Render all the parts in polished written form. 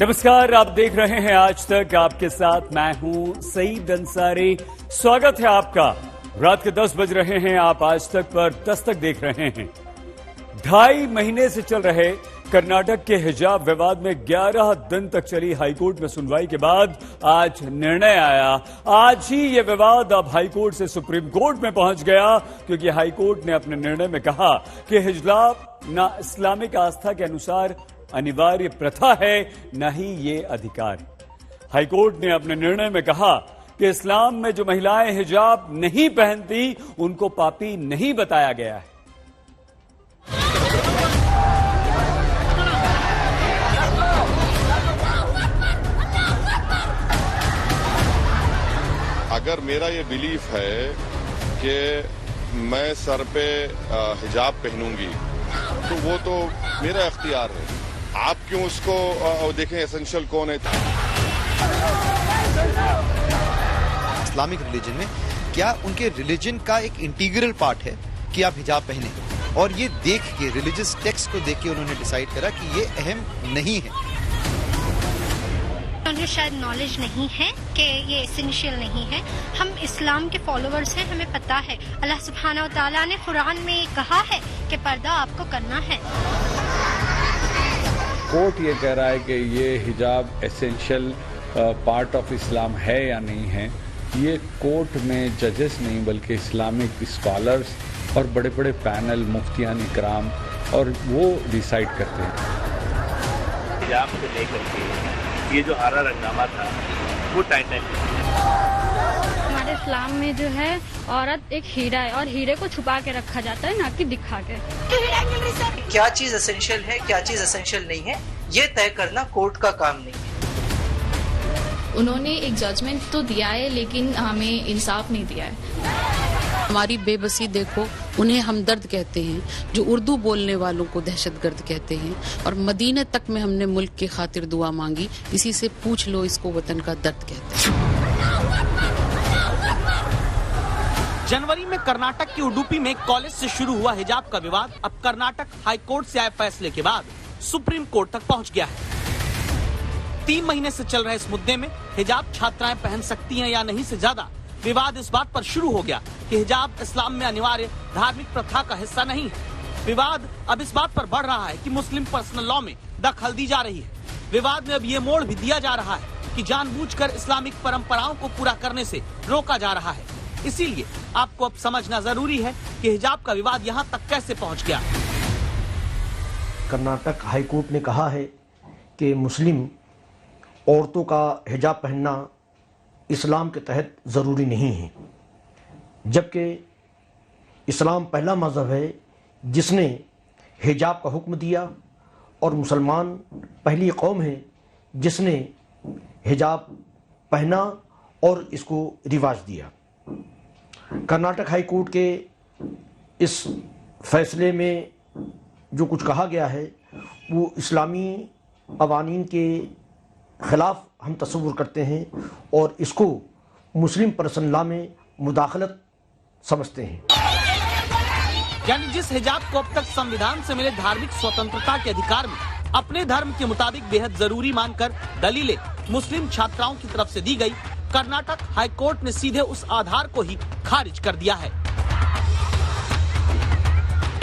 नमस्कार, आप देख रहे हैं आज तक। आपके साथ मैं हूं सईद अंसारी। स्वागत है आपका। रात के 10 बज रहे हैं। आप आज तक पर दस्तक देख रहे हैं। 2.5 महीने से चल रहे कर्नाटक के हिजाब विवाद में 11 दिन तक चली हाईकोर्ट में सुनवाई के बाद आज निर्णय आया। आज ही यह विवाद अब हाईकोर्ट से सुप्रीम कोर्ट में पहुंच गया, क्योंकि हाईकोर्ट ने अपने निर्णय में कहा कि हिजाब न इस्लामिक आस्था के अनुसार अनिवार्य प्रथा है, न ही ये अधिकार। हाईकोर्ट ने अपने निर्णय में कहा कि इस्लाम में जो महिलाएं हिजाब नहीं पहनती उनको पापी नहीं बताया गया है। अगर मेरा ये बिलीफ है कि मैं सर पे हिजाब पहनूंगी तो वो तो मेरा इख्तियार है। आप क्यों उसको देखें एसेंशियल कौन है। इस्लामिक रिलीजन में क्या उनके रिलीजन का एक इंटीग्रल पार्ट है कि आप हिजाब पहने, और ये देख के रिलीजियस टेक्स्ट को देख के उन्होंने डिसाइड करा कि ये अहम नहीं है। उन्हें शायद नॉलेज नहीं है कि ये एसेंशियल नहीं है। हम इस्लाम के फॉलोअर्स हैं, हमें पता है अल्लाह सुब्हानहू व तआला ने कुरान में कहा है कि पर्दा आपको करना है। कोर्ट ये कह रहा है कि ये हिजाब एसेंशियल पार्ट ऑफ इस्लाम है या नहीं है, ये कोर्ट में जजेस नहीं बल्कि इस्लामिक स्कॉलर्स और बड़े बड़े पैनल मुफ्तियान इकराम और वो डिसाइड करते हैं। हिजाब को लेकर के ये जो हरा रंगनामा था वो टाइटल। हमारे इस्लाम में जो है औरत एक हीरा है और हीरे को छुपा के रखा जाता है, ना कि दिखा के। क्या चीज एसेंशियल है, क्या चीज एसेंशियल नहीं है, ये तय करना कोर्ट का काम नहीं है। उन्होंने एक जजमेंट तो दिया है लेकिन हमें इंसाफ नहीं दिया है। हमारी बेबसी देखो, उन्हें हमदर्द कहते हैं, जो उर्दू बोलने वालों को दहशतगर्द कहते हैं। और मदीने तक में हमने मुल्क की खातिर दुआ मांगी, इसी से पूछ लो इसको वतन का दर्द कहते हैं। जनवरी में कर्नाटक के उडुपी में कॉलेज से शुरू हुआ हिजाब का विवाद अब कर्नाटक हाई कोर्ट से आए फैसले के बाद सुप्रीम कोर्ट तक पहुंच गया है। 3 महीने से चल रहे इस मुद्दे में हिजाब छात्राएं पहन सकती हैं या नहीं से ज्यादा विवाद इस बात पर शुरू हो गया कि हिजाब इस्लाम में अनिवार्य धार्मिक प्रथा का हिस्सा नहीं है। विवाद अब इस बात पर बढ़ रहा है कि मुस्लिम पर्सनल लॉ में दखल दी जा रही है। विवाद में अब ये मोड़ भी दिया जा रहा है कि जानबूझकर इस्लामिक परंपराओं को पूरा करने से रोका जा रहा है। इसीलिए आपको अब समझना जरूरी है कि हिजाब का विवाद यहाँ तक कैसे पहुँच गया। कर्नाटक हाईकोर्ट ने कहा है कि मुस्लिम औरतों का हिजाब पहनना इस्लाम के तहत ज़रूरी नहीं है, जबकि इस्लाम पहला मज़हब है जिसने हिजाब का हुक्म दिया और मुसलमान पहली कौम है जिसने हिजाब पहना और इसको रिवाज दिया। कर्नाटक हाई कोर्ट के इस फैसले में जो कुछ कहा गया है वो इस्लामी कवानीन के खिलाफ हम तस्वुर करते हैं और इसको मुस्लिम पर्सनल लॉ में मुदाखलत समझते हैं। यानी जिस हिजाब को अब तक संविधान से मिले धार्मिक स्वतंत्रता के अधिकार में अपने धर्म के मुताबिक बेहद जरूरी मानकर दलीलें मुस्लिम छात्राओं की तरफ से दी गई, कर्नाटक हाई कोर्ट ने सीधे उस आधार को ही खारिज कर दिया है।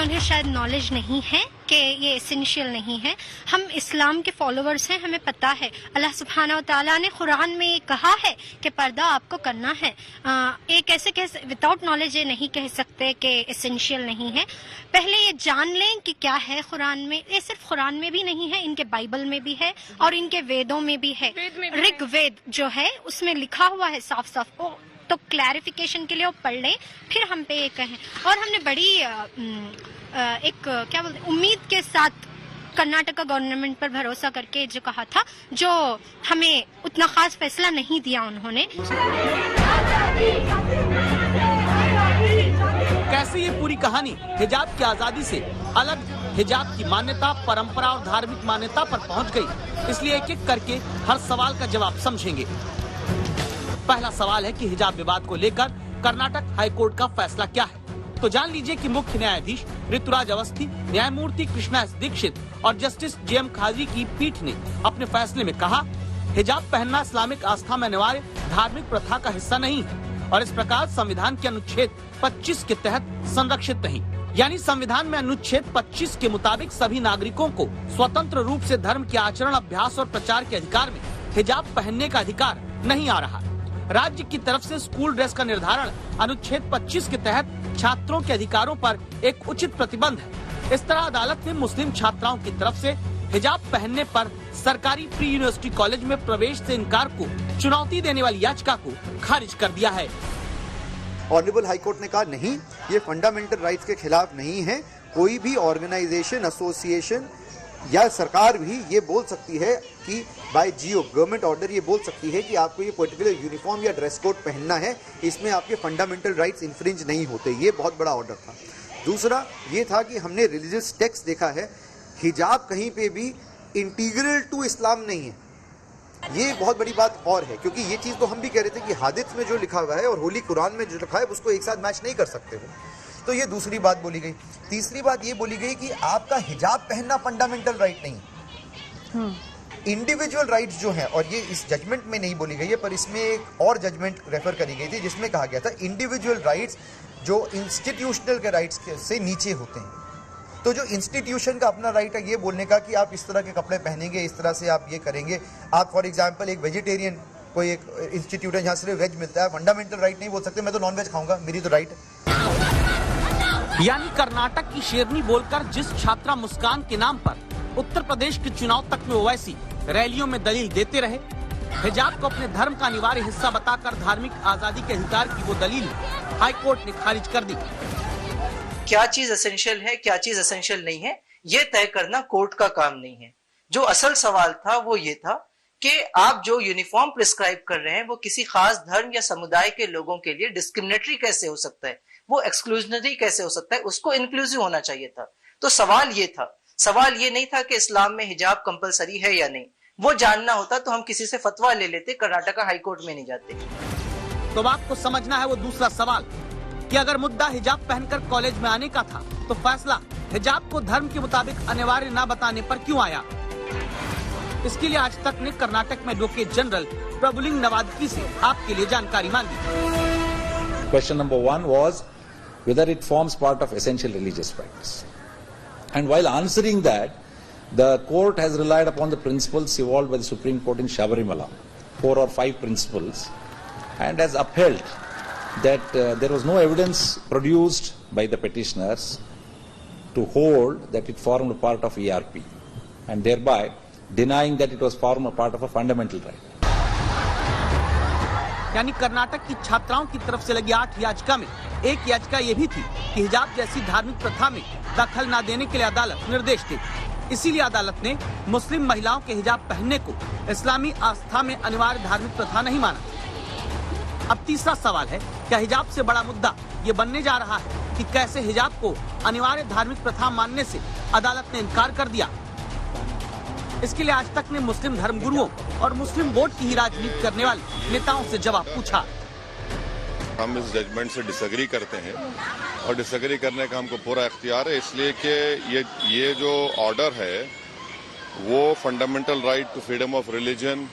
उन्हें शायद नॉलेज नहीं है कि ये एसेंशियल नहीं है। हम इस्लाम के फॉलोअर्स हैं, हमें पता है अल्लाह सुब्हानहू व तआला ने कुरान में ये कहा है कि पर्दा आपको करना है। एक ऐसे विदाउट नॉलेज ये नहीं कह सकते कि एसेंशियल नहीं है। पहले ये जान लें कि क्या है कुरान में। ये सिर्फ कुरान में भी नहीं है, इनके बाइबल में भी है और इनके वेदों में भी है। ऋग्वेद जो है उसमें लिखा हुआ है साफ साफ। तो क्लैरिफिकेशन के लिए वो पढ़ लें, फिर हम पे ये कहें। और हमने बड़ी एक क्या बोलते उम्मीद के साथ कर्नाटक का गवर्नमेंट पर भरोसा करके जो कहा था, जो हमें उतना खास फैसला नहीं दिया उन्होंने। कैसे ये पूरी कहानी हिजाब की आजादी से अलग हिजाब की मान्यता, परंपरा और धार्मिक मान्यता पर पहुंच गई, इसलिए एक एक करके हर सवाल का जवाब समझेंगे। पहला सवाल है कि हिजाब विवाद को लेकर कर्नाटक हाईकोर्ट का फैसला क्या है। तो जान लीजिए कि मुख्य न्यायाधीश ऋतुराज अवस्थी, न्यायमूर्ति कृष्णा एस दीक्षित और जस्टिस JM खाजी की पीठ ने अपने फैसले में कहा, हिजाब पहनना इस्लामिक आस्था में अनिवार्य धार्मिक प्रथा का हिस्सा नहीं है और इस प्रकार संविधान के अनुच्छेद 25 के तहत संरक्षित नहीं। यानी संविधान में अनुच्छेद 25 के मुताबिक सभी नागरिकों को स्वतंत्र रूप से धर्म के आचरण, अभ्यास और प्रचार के अधिकार में हिजाब पहनने का अधिकार नहीं आ रहा। राज्य की तरफ से स्कूल ड्रेस का निर्धारण अनुच्छेद 25 के तहत छात्रों के अधिकारों पर एक उचित प्रतिबंध है। इस तरह अदालत ने मुस्लिम छात्राओं की तरफ से हिजाब पहनने पर सरकारी प्री यूनिवर्सिटी कॉलेज में प्रवेश से इनकार को चुनौती देने वाली याचिका को खारिज कर दिया है। ऑनरेबल हाई कोर्ट ने कहा नहीं, ये फंडामेंटल राइट्स के खिलाफ नहीं है। कोई भी ऑर्गेनाइजेशन, एसोसिएशन या सरकार भी ये बोल सकती है कि बाय जियो गवर्नमेंट ऑर्डर ये बोल सकती है कि आपको ये पर्टिकुलर यूनिफॉर्म या ड्रेस कोड पहनना है, इसमें आपके फंडामेंटल राइट्स इन्फ्रिंज नहीं होते। ये बहुत बड़ा ऑर्डर था। दूसरा ये था कि हमने रिलीजियस टेक्स्ट देखा है, हिजाब कहीं पे भी इंटीग्रल टू इस्लाम नहीं है। ये बहुत बड़ी बात और है, क्योंकि ये चीज़ तो हम भी कह रहे थे कि हादिस में जो लिखा हुआ है और होली कुरान में जो लिखा है उसको एक साथ मैच नहीं कर सकते हो। तो ये दूसरी बात बोली गई। तीसरी बात ये बोली गई कि आपका हिजाब पहनना फंडामेंटल राइट नहीं, इंडिविजुअल राइट्स जो हैं, और ये इस जजमेंट में नहीं बोली गई है पर इसमें एक और जजमेंट रेफर करी गई थी जिसमें कहा गया था इंडिविजुअल राइट्स जो इंस्टीट्यूशनल के राइट्स से नीचे होते हैं। तो जो इंस्टीट्यूशन का अपना राइट है ये बोलने का कि आप इस तरह के कपड़े पहनेंगे, इस तरह से आप ये करेंगे। आप फॉर एग्जांपल एक वेजिटेरियन कोई एक इंस्टीट्यूट है जहाँ सिर्फ वेज मिलता है, फंडामेंटल राइट नहीं बोल सकते मैं तो नॉन वेज खाऊंगा, मेरी तो राइट है। यानी कर्नाटक की शेरनी बोलकर जिस छात्रा मुस्कान के नाम पर उत्तर प्रदेश के चुनाव तक में ओवैसी रैलियों में दलील देते रहे, हिजाब को अपने धर्म का अनिवार्य हिस्सा बताकर धार्मिक आजादी के अधिकार की वो दलील हाई कोर्ट ने खारिज कर दी। क्या चीज एसेंशियल है, क्या चीज एसेंशियल नहीं है, ये तय करना कोर्ट का काम नहीं है। जो असल सवाल था वो ये था कि आप जो यूनिफॉर्म प्रिस्क्राइब कर रहे हैं वो किसी खास धर्म या समुदाय के लोगों के लिए डिस्क्रिमिनेटरी कैसे हो सकता है, वो एक्सक्लूजनरी कैसे हो सकता है, उसको इंक्लूसिव होना चाहिए था। तो सवाल ये था, सवाल ये नहीं था कि इस्लाम में हिजाब कंपलसरी है या नहीं। वो जानना होता तो हम किसी से फतवा ले लेते, कर्नाटका हाई कोर्ट में नहीं जाते। तो आपको समझना है वो दूसरा सवाल कि अगर मुद्दा हिजाब पहनकर कॉलेज में आने का था तो फैसला हिजाब को धर्म के मुताबिक अनिवार्य न बताने पर क्यों आया। इसके लिए आज तक ने कर्नाटक में एडवोकेट जनरल प्रभुलिंग नवादकी से आपके लिए जानकारी मांगी। Question number 1 was whether it forms part of essential religious practice. And while answering that, the court has relied upon the principles evolved by the Supreme Court in Shabarimala, 4 or 5 principles, and has upheld that there was no evidence produced by the petitioners to hold that it formed a part of ERP, and thereby denying that it was formed a part of a fundamental right. यानी कर्नाटक की छात्राओं की तरफ से लगी 8 याचिका में एक याचिका ये भी थी कि हिजाब जैसी धार्मिक प्रथा में दखल न देने के लिए अदालत निर्देश दे। इसीलिए अदालत ने मुस्लिम महिलाओं के हिजाब पहनने को इस्लामी आस्था में अनिवार्य धार्मिक प्रथा नहीं माना। अब तीसरा सवाल है, क्या हिजाब से बड़ा मुद्दा ये बनने जा रहा है कि कैसे हिजाब को अनिवार्य धार्मिक प्रथा मानने से अदालत ने इनकार कर दिया। इसके लिए आज तक ने मुस्लिम धर्मगुरुओं और मुस्लिम वोट की ही राजनीति करने वाले नेताओं से जवाब पूछा। हम इस जजमेंट से डिसएग्री करते हैं और डिसएग्री करने का हमको पूरा इख्तियार है, इसलिए कि ये जो ऑर्डर है वो fundamental right to freedom of religion,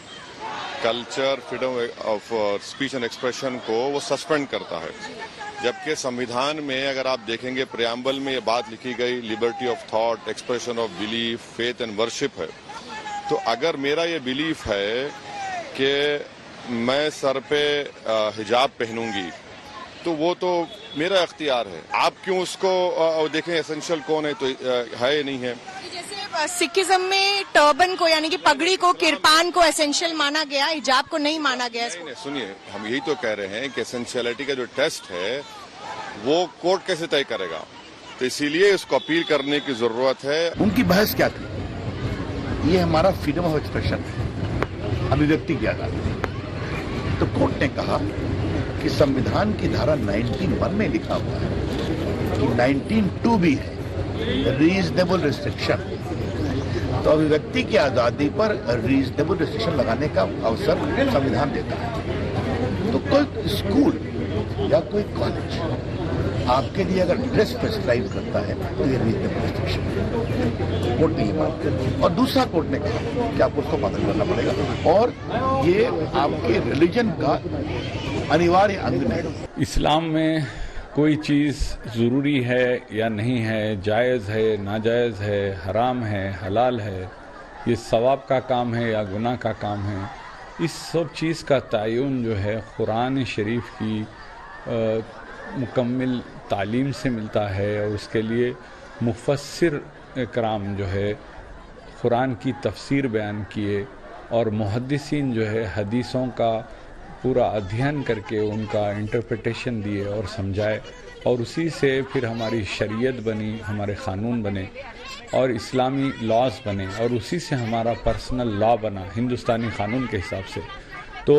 culture, freedom of speech and expression को वो सस्पेंड करता है। जबकि संविधान में अगर आप देखेंगे प्रियम्बल में ये बात लिखी गई liberty of thought, expression of belief, faith and worship है। तो अगर मेरा ये बिलीफ है कि मैं सर पे हिजाब पहनूंगी तो वो तो मेरा इख्तियार है। आप क्यों उसको देखें एसेंशियल कौन है तो है नहीं है। जैसे सिखिज्म में टर्बन को यानी कि पगड़ी को, किरपान को एसेंशियल माना गया, हिजाब को नहीं माना गया। नहीं, सुनिए, हम यही तो कह रहे हैं कि एसेंशियलिटी का जो टेस्ट है वो कोर्ट कैसे तय करेगा, तो इसीलिए इसको अपील करने की जरूरत है। उनकी बहस क्या थी? ये हमारा फ्रीडम ऑफ एक्सप्रेशन है, अभिव्यक्ति की आजादी। तो कोर्ट ने कहा कि संविधान की धारा 19(1) में लिखा हुआ है कि 19(2) भी है रीजनेबल रिस्ट्रिक्शन। तो अभिव्यक्ति की आजादी पर रीजनेबल रिस्ट्रिक्शन लगाने का अवसर संविधान देता है। तो कोई स्कूल या कोई कॉलेज आपके लिए अगर ड्रेस प्रिस्क्राइब करता है तो ये रीजनेबल रिस्ट्रिक्शन है, कोर्ट ने ये माना। और दूसरा कोर्ट ने कहा कि आपको उसको पालन करना पड़ेगा और ये आपके रिलीजन का अनिवार्य अंग नहीं। इस्लाम में कोई चीज़ ज़रूरी है या नहीं है, जायज़ है, नाजायज़ है, हराम है, हलाल है, ये सवाब का काम है या गुनाह का काम है, इस सब चीज़ का तयन जो है कुरान शरीफ की मुकम्मल तालीम से मिलता है। और उसके लिए मुफस्सिर कराम जो है कुरान की तफसीर बयान किए और मुहद्दिसीन जो है हदीसों का पूरा अध्ययन करके उनका इंटरप्रिटेशन दिए और समझाए, और उसी से फिर हमारी शरीयत बनी, हमारे क़ानून बने और इस्लामी लॉज बने, और उसी से हमारा पर्सनल लॉ बना हिंदुस्तानी क़ानून के हिसाब से। तो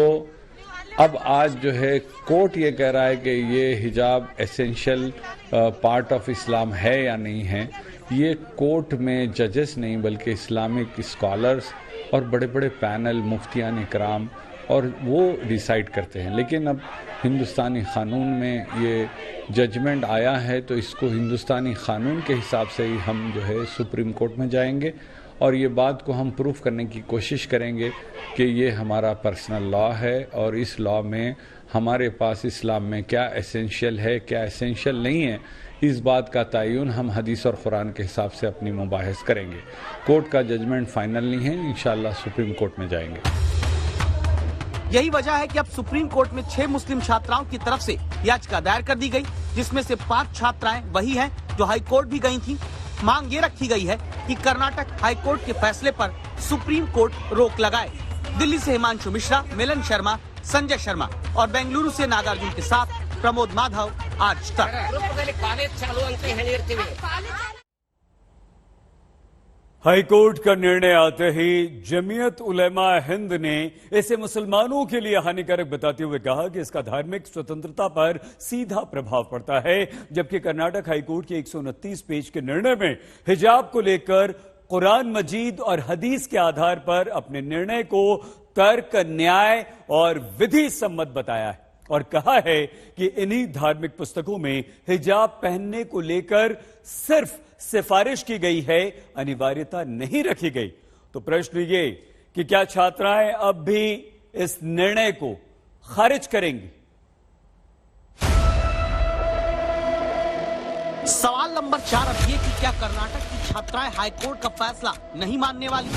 अब आज जो है कोर्ट ये कह रहा है कि ये हिजाब एसेंशियल पार्ट ऑफ इस्लाम है या नहीं है, ये कोर्ट में जजेस नहीं बल्कि इस्लामिक स्कॉलर्स और बड़े बड़े पैनल मुफ्तियान इकराम और वो डिसाइड करते हैं। लेकिन अब हिंदुस्तानी क़ानून में ये जजमेंट आया है तो इसको हिंदुस्तानी क़ानून के हिसाब से ही हम जो है सुप्रीम कोर्ट में जाएंगे और ये बात को हम प्रूफ करने की कोशिश करेंगे कि ये हमारा पर्सनल लॉ है और इस लॉ में हमारे पास इस्लाम में क्या एसेंशियल है, क्या एसेंशियल नहीं है, इस बात का तयन हम हदीस और कुरान के हिसाब से अपनी मुबाहिस करेंगे। कोर्ट का जजमेंट फाइनल नहीं है, इंशाअल्लाह सुप्रीम कोर्ट में जाएंगे। यही वजह है कि अब सुप्रीम कोर्ट में 6 मुस्लिम छात्राओं की तरफ से याचिका दायर कर दी गई, जिसमें से 5 छात्राएं वही हैं जो हाई कोर्ट भी गई थीं। मांग ये रखी गई है कि कर्नाटक हाई कोर्ट के फैसले पर सुप्रीम कोर्ट रोक लगाए। दिल्ली से हिमांशु मिश्रा, मिलन शर्मा, संजय शर्मा और बेंगलुरु से नागार्जुन के साथ प्रमोद माधव, आज तक। हाईकोर्ट का निर्णय आते ही जमीयत उलेमा हिंद ने इसे मुसलमानों के लिए हानिकारक बताते हुए कहा कि इसका धार्मिक स्वतंत्रता पर सीधा प्रभाव पड़ता है, जबकि कर्नाटक हाईकोर्ट के 129 पेज के निर्णय में हिजाब को लेकर कुरान मजीद और हदीस के आधार पर अपने निर्णय को तर्क, न्याय और विधि सम्मत बताया है और कहा है कि इन्हीं धार्मिक पुस्तकों में हिजाब पहनने को लेकर सिर्फ सिफारिश की गई है, अनिवार्यता नहीं रखी गई। तो प्रश्न ये कि क्या छात्राएं अब भी इस निर्णय को खारिज करेंगी? सवाल नंबर 4 अब ये कि क्या कर्नाटक की छात्राएं हाईकोर्ट का फैसला नहीं मानने वाली?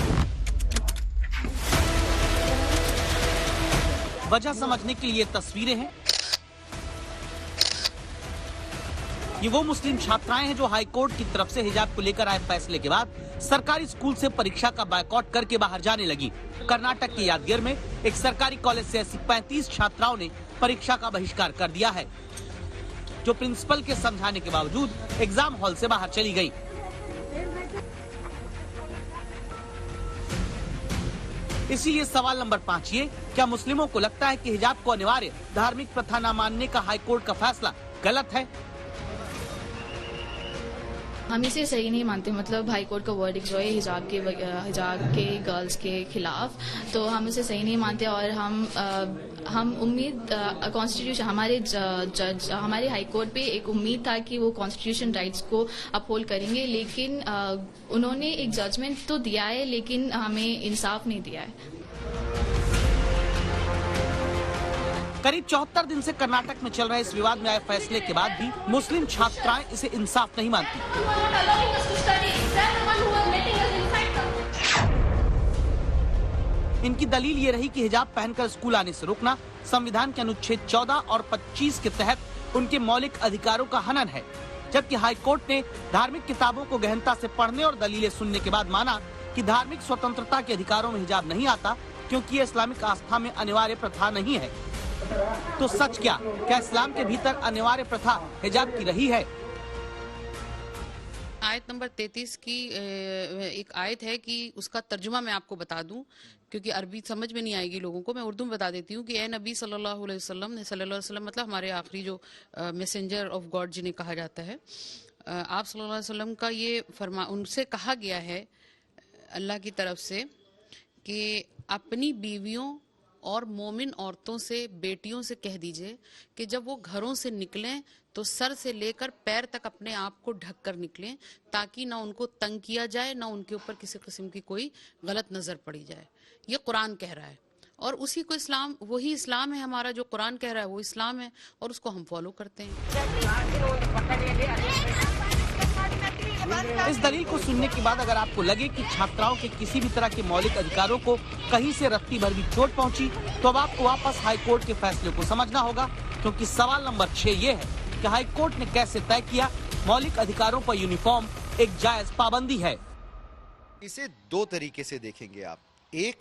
वजह समझने के लिए तस्वीरें हैं। ये वो मुस्लिम छात्राएं हैं जो हाईकोर्ट की तरफ से हिजाब को लेकर आए फैसले के बाद सरकारी स्कूल से परीक्षा का बायकॉट करके बाहर जाने लगी। कर्नाटक के यादगिर में एक सरकारी कॉलेज से ऐसी 35 छात्राओं ने परीक्षा का बहिष्कार कर दिया है, जो प्रिंसिपल के समझाने के बावजूद एग्जाम हॉल से बाहर चली गई। इसीलिए सवाल नंबर 5 ये, क्या मुस्लिमों को लगता है कि हिजाब को अनिवार्य धार्मिक प्रथा न मानने का हाईकोर्ट का फैसला गलत है? हम इसे सही नहीं मानते। मतलब हाई कोर्ट का वर्डिक्ट जो है हिजाब के गर्ल्स के खिलाफ, तो हम इसे सही नहीं मानते और हम उम्मीद कॉन्स्टिट्यूशन हमारे हाई कोर्ट पे एक उम्मीद था कि वो कॉन्स्टिट्यूशन राइट्स को अपहोल्ड करेंगे, लेकिन उन्होंने एक जजमेंट तो दिया है लेकिन हमें इंसाफ नहीं दिया है। करीब 74 दिन से कर्नाटक में चल रहे इस विवाद में आए फैसले के बाद भी मुस्लिम छात्राएं इसे इंसाफ नहीं मानती। इनकी दलील ये रही कि हिजाब पहनकर स्कूल आने से रोकना संविधान के अनुच्छेद 14 और 25 के तहत उनके मौलिक अधिकारों का हनन है, जबकि हाईकोर्ट ने धार्मिक किताबों को गहनता से पढ़ने और दलीलें सुनने के बाद माना कि धार्मिक स्वतंत्रता के अधिकारों में हिजाब नहीं आता, क्योंकि ये इस्लामिक आस्था में अनिवार्य प्रथा नहीं है। तो सच क्या इस्लाम के भीतर अनिवार्य प्रथा हिजाब की रही है? आयत नंबर 33 की एक आयत है कि उसका तर्जुमा मैं आपको बता दूं, क्योंकि अरबी समझ में नहीं आएगी लोगों को। मैं उर्दू में बता देती हूँ कि ए नबी सल्लल्लाहु अलैहि वसल्लम मतलब हमारे आखिरी जो मैसेंजर ऑफ गॉड जिन्हें कहा जाता है, आप सल्लल्लाहु अलैहि वसल्लम का ये उनसे कहा गया है अल्लाह की तरफ से कि अपनी बीवियों और मोमिन औरतों से, बेटियों से कह दीजिए कि जब वो घरों से निकलें तो सर से लेकर पैर तक अपने आप को ढक कर निकलें, ताकि ना उनको तंग किया जाए, ना उनके ऊपर किसी किस्म की कोई गलत नजर पड़ी जाए। ये कुरान कह रहा है और उसी को इस्लाम, वही इस्लाम है हमारा, जो कुरान कह रहा है वो इस्लाम है और उसको हम फॉलो करते हैं। इस दलील को सुनने के बाद अगर आपको लगे कि छात्राओं के किसी भी तरह के मौलिक अधिकारों को कहीं से रत्ती भर भी चोट पहुंची, तो अब आपको वापस हाई कोर्ट के फैसले को समझना होगा, क्योंकि सवाल नंबर 6 ये है कि हाई कोर्ट ने कैसे तय किया मौलिक अधिकारों पर यूनिफॉर्म एक जायज पाबंदी है। इसे दो तरीके से देखेंगे आप। एक,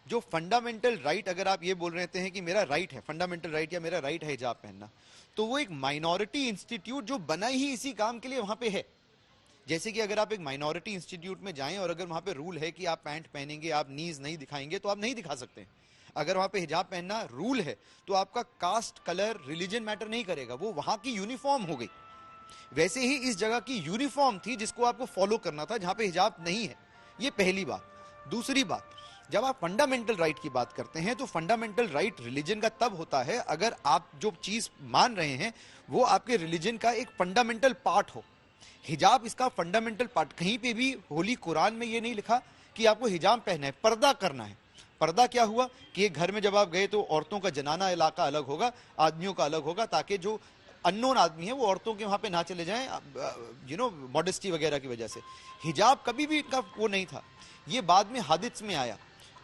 जो फंडामेंटल राइट, अगर आप ये बोल रहे हैं कि मेरा राइट है, फंडामेंटल राइट या मेरा राइट है हिजाब पहनना, तो वो एक माइनॉरिटी इंस्टीट्यूट जो बना ही इसी काम के लिए वहां पे है। जैसे कि अगर आप एक माइनॉरिटी इंस्टीट्यूट में जाएं और अगर वहां पे रूल है कि आप पैंट पहनेंगे, आप नीज नहीं दिखाएंगे, तो आप नहीं दिखा सकते। अगर वहां पे हिजाब पहनना रूल है तो आपका कास्ट, कलर, रिलीजन मैटर नहीं करेगा, वो वहां की यूनिफॉर्म हो गई। वैसे ही इस जगह की यूनिफॉर्म थी जिसको आपको फॉलो करना था, जहां पे हिजाब नहीं है। ये पहली बात। दूसरी बात, जब आप फंडामेंटल राइट की बात करते हैं तो फंडामेंटल राइट रिलीजन का तब होता है अगर आप जो चीज मान रहे हैं वो आपके रिलीजन का एक फंडामेंटल पार्ट हो। हिजाब इसका फंडामेंटल पार्ट, कहीं पे भी होली कुरान में ये नहीं लिखा कि आपको हिजाब पहनना है, पर्दा करना है। पर्दा क्या हुआ कि एक घर में जब आप गए तो औरतों का जनाना इलाका अलग होगा, आदमियों का अलग होगा, ताकि जो अननोन आदमी है वो औरतों के वहां पे ना चले जाएं, मॉडेस्टी वगैरह की वजह से। हिजाब कभी भी इनका वो नहीं था, ये बाद में हादिस में आया।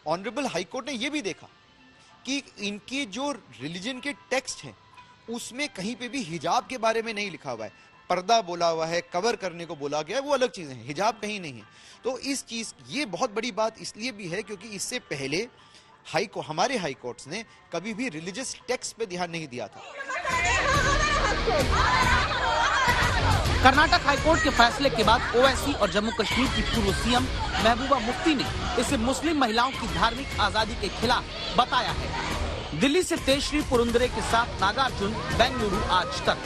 ऑनरेबल हाई कोर्ट ने ये भी देखा कि इनके जो रिलीजन के टेक्स्ट हैं उसमें कहीं पे भी हिजाब के बारे में नहीं लिखा हुआ है। पर्दा बोला हुआ है, कवर करने को बोला गया है, वो अलग चीजें हैं, हिजाब कहीं नहीं है। तो इस चीज, ये बहुत बड़ी बात इसलिए भी है क्योंकि इससे पहले हमारे हाई कोर्ट्स ने कभी भी रिलीजियस टेक्स्ट पे ध्यान नहीं दिया था। कर्नाटक हाईकोर्ट के फैसले के बाद ओवैसी और जम्मू कश्मीर की पूर्व सीएम महबूबा मुफ्ती ने इसे मुस्लिम महिलाओं की धार्मिक आजादी के खिलाफ बताया है। दिल्ली से तेजश्री पुरुंदरे के साथ नागार्जुन, बेंगलुरु आज तक।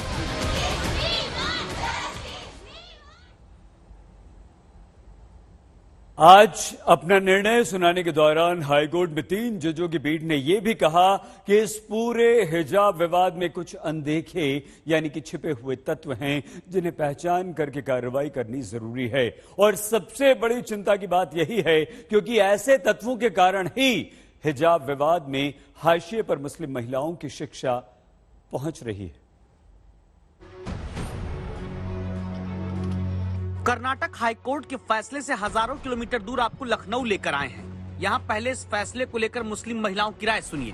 आज अपना निर्णय सुनाने के दौरान हाईकोर्ट में 3 जजों की पीठ ने यह भी कहा कि इस पूरे हिजाब विवाद में कुछ अनदेखे यानी कि छिपे हुए तत्व हैं जिन्हें पहचान करके कार्रवाई करनी जरूरी है। और सबसे बड़ी चिंता की बात यही है क्योंकि ऐसे तत्वों के कारण ही हिजाब विवाद में हाशिए पर मुस्लिम महिलाओं की शिक्षा पहुंच रही है। कर्नाटक हाईकोर्ट के फैसले से हजारों किलोमीटर दूर आपको लखनऊ लेकर आए हैं। यहाँ पहले इस फैसले को लेकर मुस्लिम महिलाओं की राय सुनिए।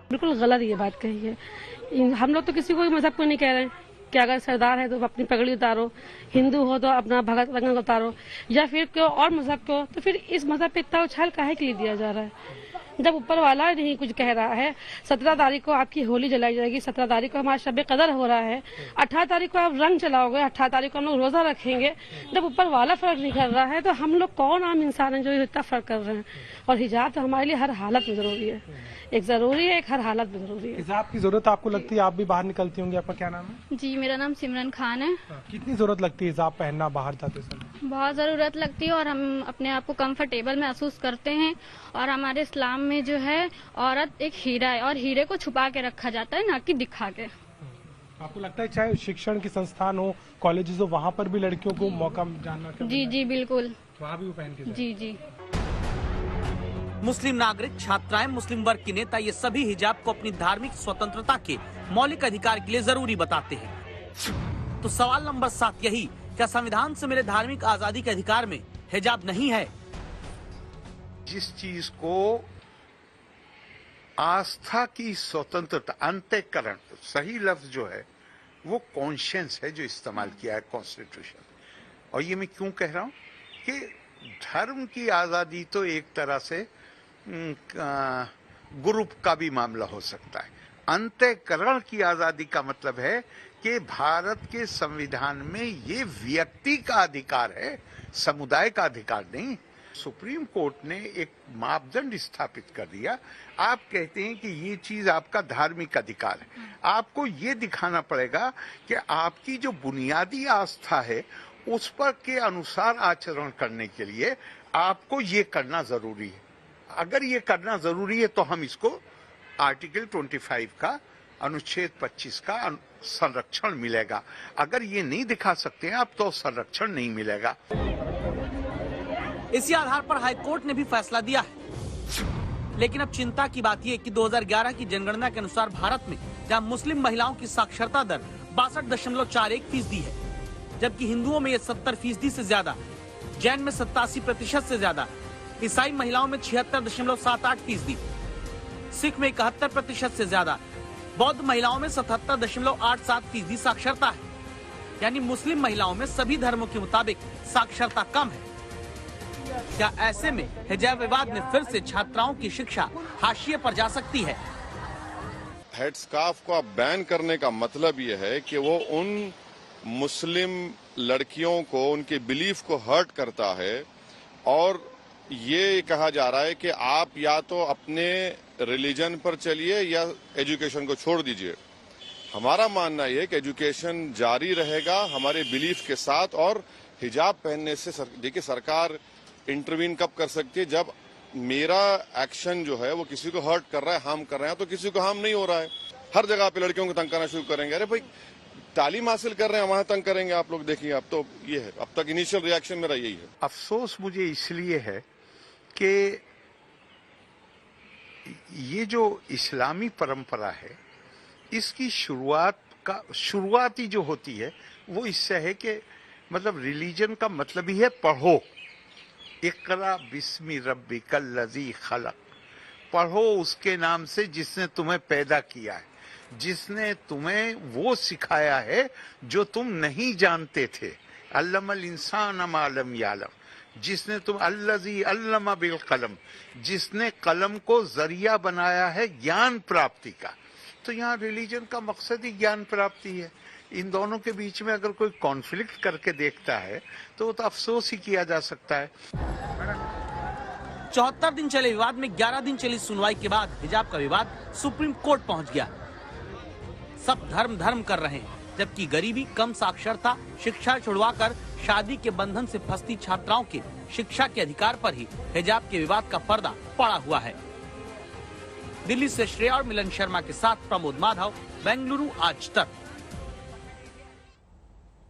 बिल्कुल गलत ये बात कही है। हम लोग तो किसी को मजहब को नहीं कह रहे हैं कि अगर सरदार है तो अपनी पगड़ी उतारो, हिंदू हो तो अपना भगत रंग उतारो, या फिर क्यों और मजहब को, तो फिर इस मजहब पे इतना उछाल काहे के लिए दिया जा रहा है जब ऊपर वाला नहीं कुछ कह रहा है। 17 तारीख को आपकी होली जलाई जाएगी, 17 तारीख को हमारा शब कदर हो रहा है, 18 तारीख को आप रंग चलाओगे, 18 तारीख को हम लोग रोजा रखेंगे। जब ऊपर वाला फर्क नहीं कर रहा है तो हम लोग कौन आम इंसान है जो इतना फर्क कर रहे हैं। और हिजाब तो हमारे लिए हर हालत में जरूरी है, एक जरूरी है, एक हर हालत में जरूरी है। हिजाब की जरूरत आपको लगती है? आप भी बाहर निकलती होंगी, आपका क्या नाम है? जी, मेरा नाम सिमरन खान है। कितनी जरूरत लगती है हिजाब पहनना बाहर जाते समय? बहुत जरूरत लगती है और हम अपने आप को कंफर्टेबल महसूस करते हैं। और हमारे इस्लाम में जो है औरत एक हीरा है और हीरे को छुपा के रखा जाता है, ना कि दिखा के। आपको लगता है चाहे शिक्षण के संस्थान हो, कॉलेजेस हो, वहाँ पर भी लड़कियों को मौका जानना? जी जी बिल्कुल, वहाँ भी वो पहन के? जी जी। मुस्लिम नागरिक, छात्राएं, मुस्लिम वर्ग के नेता, ये सभी हिजाब को अपनी धार्मिक स्वतंत्रता के मौलिक अधिकार के लिए जरूरी बताते हैं। तो सवाल नंबर 7 यही, क्या संविधान से मेरे धार्मिक आजादी के अधिकार में हिजाब नहीं है? जिस चीज को आस्था की स्वतंत्रता, अंतःकरण, सही लफ्ज जो है वो कॉन्शियंस है जो इस्तेमाल किया है कॉन्स्टिट्यूशन। और ये मैं क्यों कह रहा हूं कि धर्म की आजादी तो एक तरह से ग्रुप का भी मामला हो सकता है। अंतःकरण की आजादी का मतलब है कि भारत के संविधान में ये व्यक्ति का अधिकार है, समुदाय का अधिकार नहीं। सुप्रीम कोर्ट ने एक मापदंड स्थापित कर दिया। आप कहते हैं कि ये चीज आपका धार्मिक अधिकार है, आपको ये दिखाना पड़ेगा कि आपकी जो बुनियादी आस्था है उस पर के अनुसार आचरण करने के लिए आपको ये करना जरूरी है। अगर ये करना जरूरी है तो हम इसको आर्टिकल 25 का अनुच्छेद 25 का संरक्षण मिलेगा। अगर ये नहीं दिखा सकते हैं आप तो संरक्षण नहीं मिलेगा। इसी आधार पर हाईकोर्ट ने भी फैसला दिया है। लेकिन अब चिंता की बात यह कि 2011 की जनगणना के अनुसार भारत में जहां मुस्लिम महिलाओं की साक्षरता दर 62.41% है, जबकि हिंदुओं में ये 70% से ज्यादा, जैन में 87% से ज्यादा, ईसाई महिलाओं में 76.78%, सिख में 71% से ज्यादा, बौद्ध महिलाओं में 77.87% साक्षरता है। यानी मुस्लिम महिलाओं में सभी धर्मों के मुताबिक साक्षरता कम है। क्या ऐसे में हिजाब विवाद में फिर से छात्राओं की शिक्षा हाशिए पर जा सकती है? हेड स्कार्फ को बैन करने का मतलब ये है कि वो उन मुस्लिम लड़कियों को, उनके बिलीफ को हर्ट करता है और ये कहा जा रहा है कि आप या तो अपने रिलीजन पर चलिए या एजुकेशन को छोड़ दीजिए। हमारा मानना यह है कि एजुकेशन जारी रहेगा हमारे बिलीफ के साथ, और हिजाब पहनने से देखिए सरकार इंटरवीन कब कर सकती है, जब मेरा एक्शन जो है वो किसी को हर्ट कर रहा है, हार्म कर रहा है, तो किसी को हार्म नहीं हो रहा है। हर जगह पे लड़कियों को तंग करना शुरू करेंगे, अरे भाई तालीम हासिल कर रहे हैं वहां तंग करेंगे आप लोग, देखिए अब तो ये है। अब तक इनिशियल रिएक्शन मेरा यही है। अफसोस मुझे इसलिए है कि ये जो इस्लामी परंपरा है इसकी शुरुआती जो होती है वो इससे है कि मतलब रिलीजन का मतलब ही है पढ़ो, इक़रा बिस्मि रब्बिकल लज़ी खलक़, पढ़ो उसके नाम से जिसने तुम्हें पैदा किया है, जिसने तुम्हें वो सिखाया है जो तुम नहीं जानते थे। अल्लमल इंसान मा लम यालम, जिसने तुम अल्लज़ी अल्लमा बिल कलम, जिसने कलम को जरिया बनाया है ज्ञान प्राप्ति का। तो यहाँ रिलीजन का मकसद ही ज्ञान प्राप्ति है। इन दोनों के बीच में अगर कोई कॉन्फ्लिक्ट करके देखता है तो अफसोस ही किया जा सकता है। 74 दिन चले विवाद में 11 दिन चली सुनवाई के बाद हिजाब का विवाद सुप्रीम कोर्ट पहुंच गया। सब धर्म कर रहे हैं, जबकि गरीबी, कम साक्षरता, शिक्षा छुड़वाकर शादी के बंधन से फंसती छात्राओं के शिक्षा के अधिकार पर ही हिजाब के विवाद का पर्दा पड़ा हुआ है। दिल्ली से श्रेया और मिलन शर्मा के साथ प्रमोद माधव, बेंगलुरु आज तक।